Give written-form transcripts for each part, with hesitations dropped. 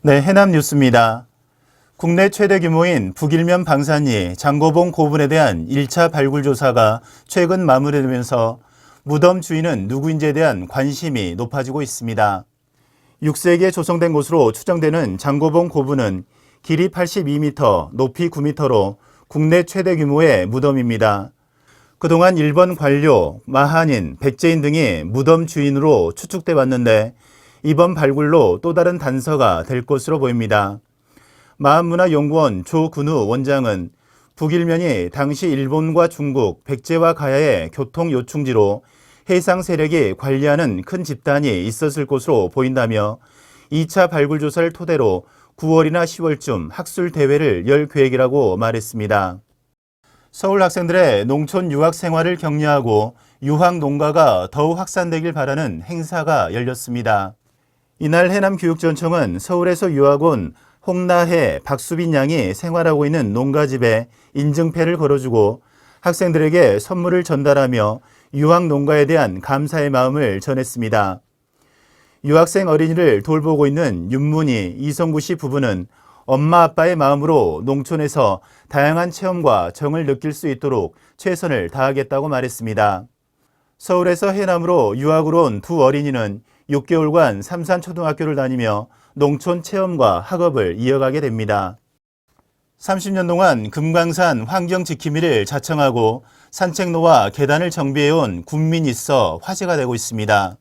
네, 해남 뉴스입니다. 국내 최대 규모인 북일면 방산리 장고봉 고분에 대한 1차 발굴 조사가 최근 마무리되면서 무덤 주인은 누구인지에 대한 관심이 높아지고 있습니다. 6세기에 조성된 것으로 추정되는 장고봉 고분은 길이 82m, 높이 9m로 국내 최대 규모의 무덤입니다. 그동안 일본 관료, 마한인, 백제인 등이 무덤 주인으로 추측돼 왔는데 이번 발굴로 또 다른 단서가 될 것으로 보입니다. 마한문화연구원 조근우 원장은 북일면이 당시 일본과 중국, 백제와 가야의 교통 요충지로 해상 세력이 관리하는 큰 집단이 있었을 것으로 보인다며 2차 발굴 조사를 토대로 9월이나 10월쯤 학술 대회를 열 계획이라고 말했습니다. 서울 학생들의 농촌 유학 생활을 격려하고 유학 농가가 더욱 확산되길 바라는 행사가 열렸습니다. 이날 해남교육전청은 서울에서 유학 온 홍나혜, 박수빈 양이 생활하고 있는 농가집에 인증패를 걸어주고 학생들에게 선물을 전달하며 유학 농가에 대한 감사의 마음을 전했습니다. 유학생 어린이를 돌보고 있는 윤문희, 이성구 씨 부부는 엄마 아빠의 마음으로 농촌에서 다양한 체험과 정을 느낄 수 있도록 최선을 다하겠다고 말했습니다. 서울에서 해남으로 유학으로 온 두 어린이는 6개월간 삼산초등학교를 다니며 농촌 체험과 학업을 이어가게 됩니다. 30년 동안 금강산 환경지킴이를 자청하고 산책로와 계단을 정비해온 군민이 있어 화제가 되고 있습니다.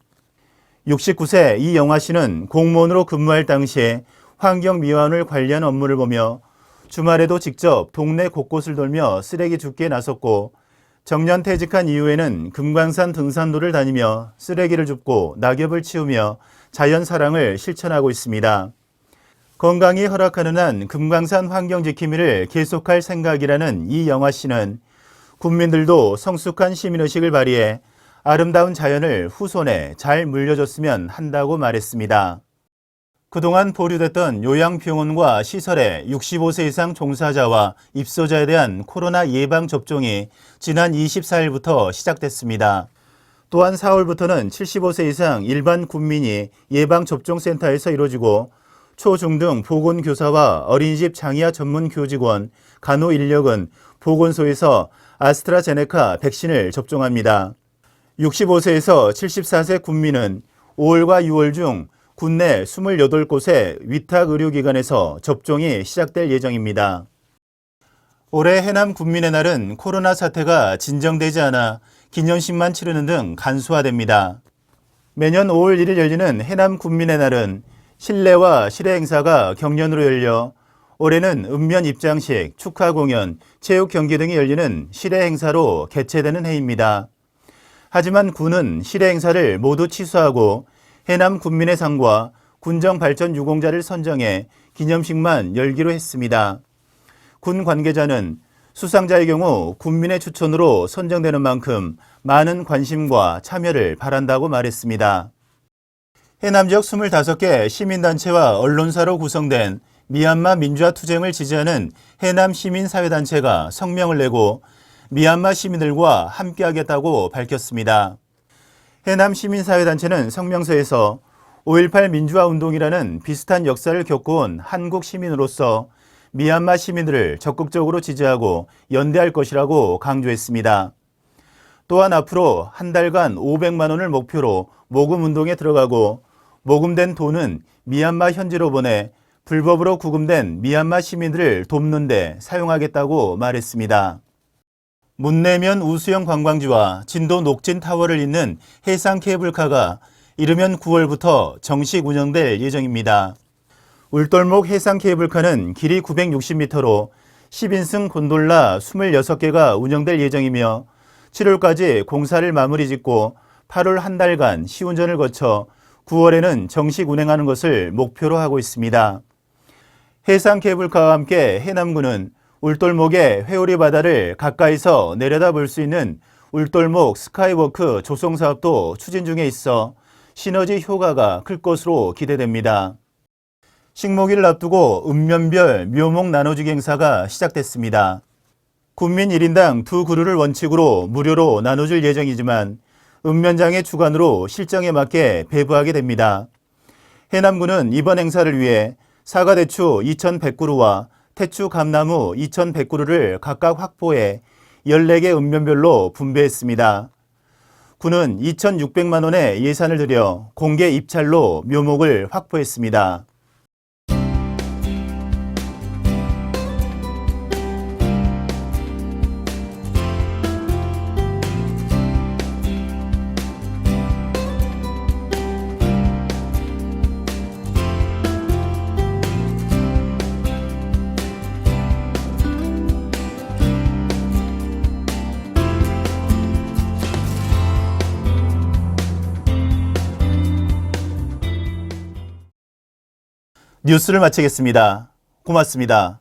69세 이영화 씨는 공무원으로 근무할 당시에 환경미화원을 관리하는 업무를 보며 주말에도 직접 동네 곳곳을 돌며 쓰레기 줍기에 나섰고 정년 퇴직한 이후에는 금강산 등산로를 다니며 쓰레기를 줍고 낙엽을 치우며 자연 사랑을 실천하고 있습니다. 건강이 허락하는 한 금강산 환경지킴이를 계속할 생각이라는 이영화 씨는 국민들도 성숙한 시민의식을 발휘해 아름다운 자연을 후손에 잘 물려줬으면 한다고 말했습니다. 그동안 보류됐던 요양병원과 시설에 65세 이상 종사자와 입소자에 대한 코로나 예방접종이 지난 24일부터 시작됐습니다. 또한 4월부터는 75세 이상 일반 국민이 예방접종센터에서 이루어지고 초중등 보건교사와 어린이집 장의아 전문 교직원, 간호 인력은 보건소에서 아스트라제네카 백신을 접종합니다. 65세에서 74세 국민은 5월과 6월 중 국내 28곳의 위탁의료기관에서 접종이 시작될 예정입니다. 올해 해남 국민의 날은 코로나 사태가 진정되지 않아 기념식만 치르는 등 간소화됩니다. 매년 5월 1일 열리는 해남 국민의 날은 실내와 실외 행사가 경연으로 열려 올해는 읍면 입장식, 축하 공연, 체육 경기 등이 열리는 실외 행사로 개최되는 해입니다. 하지만 군은 실외 행사를 모두 취소하고 해남 국민의 상과 군정 발전 유공자를 선정해 기념식만 열기로 했습니다. 군 관계자는 수상자의 경우 국민의 추천으로 선정되는 만큼 많은 관심과 참여를 바란다고 말했습니다. 해남 지역 25개 시민단체와 언론사로 구성된 미얀마 민주화 투쟁을 지지하는 해남 시민사회단체가 성명을 내고 미얀마 시민들과 함께하겠다고 밝혔습니다. 해남 시민사회단체는 성명서에서 5.18 민주화 운동이라는 비슷한 역사를 겪어온 한국 시민으로서 미얀마 시민들을 적극적으로 지지하고 연대할 것이라고 강조했습니다. 또한 앞으로 한 달간 500만 원을 목표로 모금 운동에 들어가고 모금된 돈은 미얀마 현지로 보내 불법으로 구금된 미얀마 시민들을 돕는 데 사용하겠다고 말했습니다. 문내면 우수형 관광지와 진도 녹진 타워를 잇는 해상 케이블카가 이르면 9월부터 정식 운영될 예정입니다. 울돌목 해상 케이블카는 길이 960m로 10인승 곤돌라 26개가 운영될 예정이며 7월까지 공사를 마무리 짓고 8월 한 달간 시운전을 거쳐 9월에는 정식 운행하는 것을 목표로 하고 있습니다. 해상 케이블카와 함께 해남군은 울돌목의 회오리 바다를 가까이서 내려다볼 수 있는 울돌목 스카이워크 조성 사업도 추진 중에 있어 시너지 효과가 클 것으로 기대됩니다. 식목일을 앞두고 읍면별 묘목 나눠주기 행사가 시작됐습니다. 군민 1인당 2그루를 원칙으로 무료로 나눠줄 예정이지만 읍면장의 주관으로 실정에 맞게 배부하게 됩니다. 해남군은 이번 행사를 위해 사과대추 2,100그루와 태추 감나무 2,100그루를 각각 확보해 14개 읍면별로 분배했습니다. 군은 2,600만 원의 예산을 들여 공개 입찰로 묘목을 확보했습니다. 뉴스를 마치겠습니다. 고맙습니다.